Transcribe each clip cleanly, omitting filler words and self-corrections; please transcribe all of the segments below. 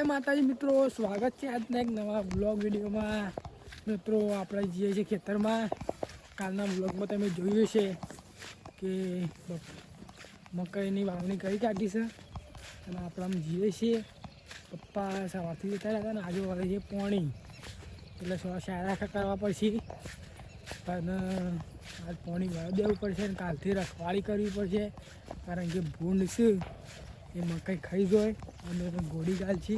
જય માતાજી મિત્રો, સ્વાગત છે આજના એક નવા બ્લોગ વિડીયોમાં. મિત્રો આપણે જઈએ છીએ ખેતરમાં. કાલના બ્લોગમાં તમે જોયું છે કે મકાઈની વાવણી કરી કાઢી છે અને આપણે આમ જઈએ છીએ. પપ્પા સવારથી જતા રહ્યા હતા ને આજે વળે છે પોણી, એટલે સારા કરવા પડશે અને આજ પોણી વાળી દેવું પડશે અને કાલથી રખવાળી કરવી પડશે, કારણ કે ભૂંડ છે એ મકાઈ ખાઈ જાય અને ગોળી ગાલ છે.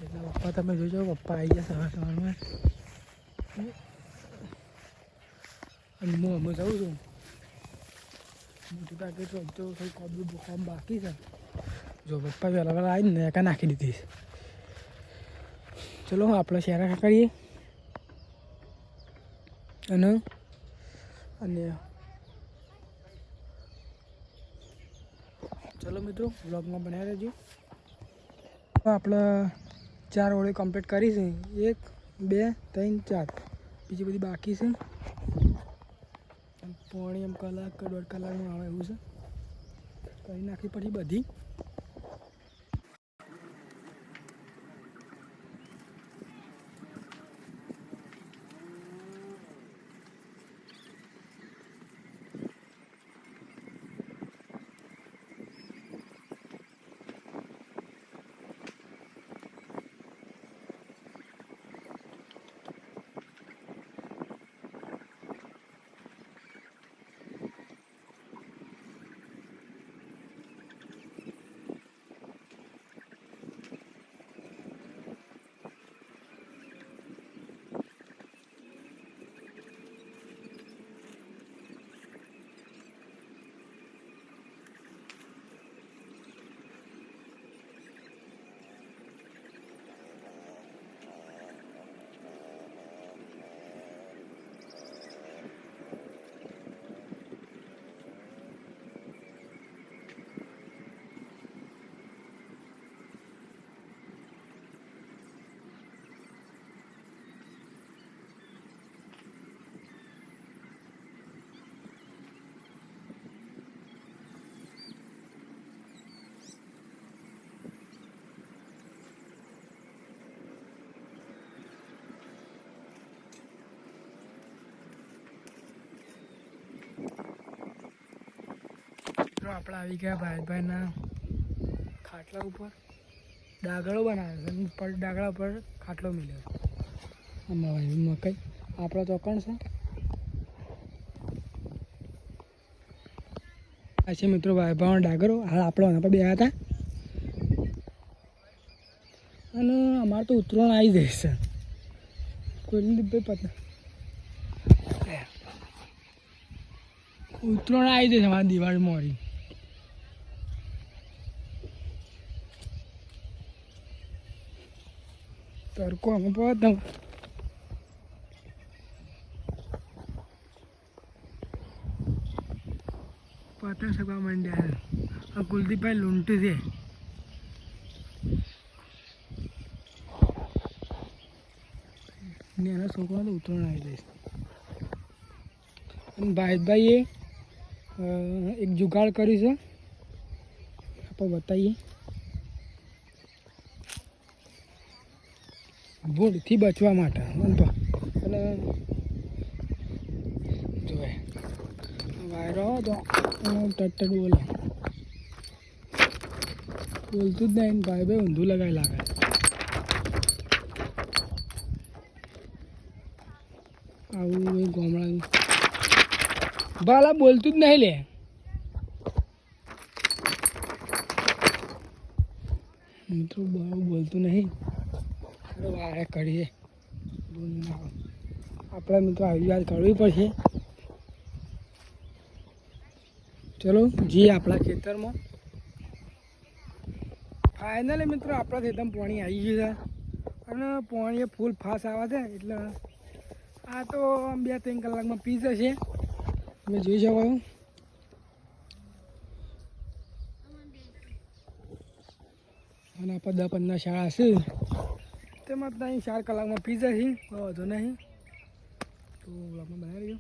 એટલે પપ્પા તમે જોજો, પપ્પા આવી ગયા સવાર સવારમાં અને હું અમે જાઉં છું મોટી ટાંકી તો થોડું કોબલું બોકામ બાકી છે. જો પપ્પા વહેલા વહેલા આવીને એકા નાખી દીધી છે. ચલો આપણે શેરા કરીએ અને ચલો મિત્રો બ્લોગમાં બનાવી રહેજો. આપણે 4 ઓળી કમ્પ્લીટ કરી છે, 1 2 3 4, બીજી બધી બાકી છે. પોણી એમ કલાક કે 1.5 કલાકનું આવે એવું છે, કરી નાખી પછી બધી. આપણે આવી ગયા ભાઈના ખાટલા ઉપર. ડાગળો બનાવ્યો છે, ઉપર ડાગળા ઉપર ખાટલો મિલ્યો. આમાં મકાઈ આપણો ચોકણ છે. આ છે મિત્રો ભાઈભાનો ડાગરો. હાલ આપણો આના પર બેઠા હતા અને અમારે તો ઉતરોણ આવી જાય છે. કોઈની પતા ઉતરોણ આવી જાય છે અમારી દિવાળી મોરી. તડકો અમે પહોંચતા પતંગ સગવા માંડ્યા. કુલદીપભાઈ લૂંટી છે. એના છોકરા તો ઉતરણ આવી જાય. અને ભાઈએ એક જુગાડ કર્યું છે, આપણે બતાવીએ. ભૂંડથી બચવા માટે અને જોવે વાયરો તો ટટ બોલો બોલતું જ નહીં. ભાઈ ઊંધું લગાવી લાગે. આવું એ ગામડાનું ભાલા બોલતું જ નહીં લે. મિત્રો બહુ બોલતું નહીં. વારે કરીએ આપણે મિત્રો આવી વાત કરવી પડશે. ચલો જઈએ આપણા ખેતરમાં. ફાઇનલી મિત્રો આપણા ખેતરમાં પાણી આવી ગયું છે અને પાણી ફૂલ ફાસ આવે છે, એટલે આ તો 2-3 કલાકમાં પી જશે. તમે જોઈ શકો છો. અને આપણે 10-15 શાળા છે, તેમાં ત્યાં 4 કલાકમાં પી જશે. વધુ નહીં તો આપણે બનાવી રહ્યો.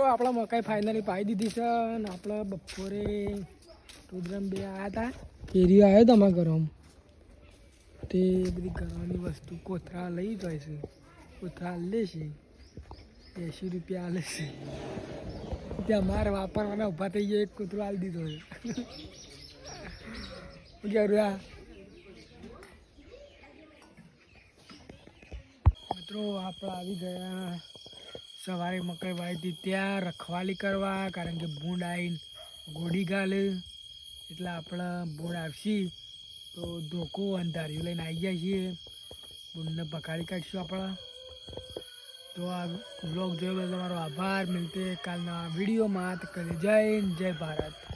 આપણા મકાઈ ફાઇનલી પાઈ દીધી છે અને આપણે બપોરે રુદ્રમ બે આવ્યા હતા કેરીઓ આવ્યો તો અમારા ઘરમાં તે બધી ઘરની વસ્તુ કોથળા લઈ જાય છે કોથળા લેશે 80 રૂપિયા લેશે ત્યાં અમારે વાપરવાના ઊભા થઈ ગયા એક કોથળો આલી દીધો છે ગયા મિત્રો આપણે આવી ગયા સવારે મકાઈ વાવી હતી ત્યાં રખવાલી કરવા કારણ કે ભૂંડ આવીને ગોડી ગાલે એટલે આપણે ભૂંડ આવશે તો ધોકો અંધાર્યું લઈને આવી જાય છીએ ભૂંડને પકાડી કાઢીશું આપણે તો આ વ્લોગ જોયો તમારો આભાર મિલતે કાલના વિડીયોમાં જય ભારત.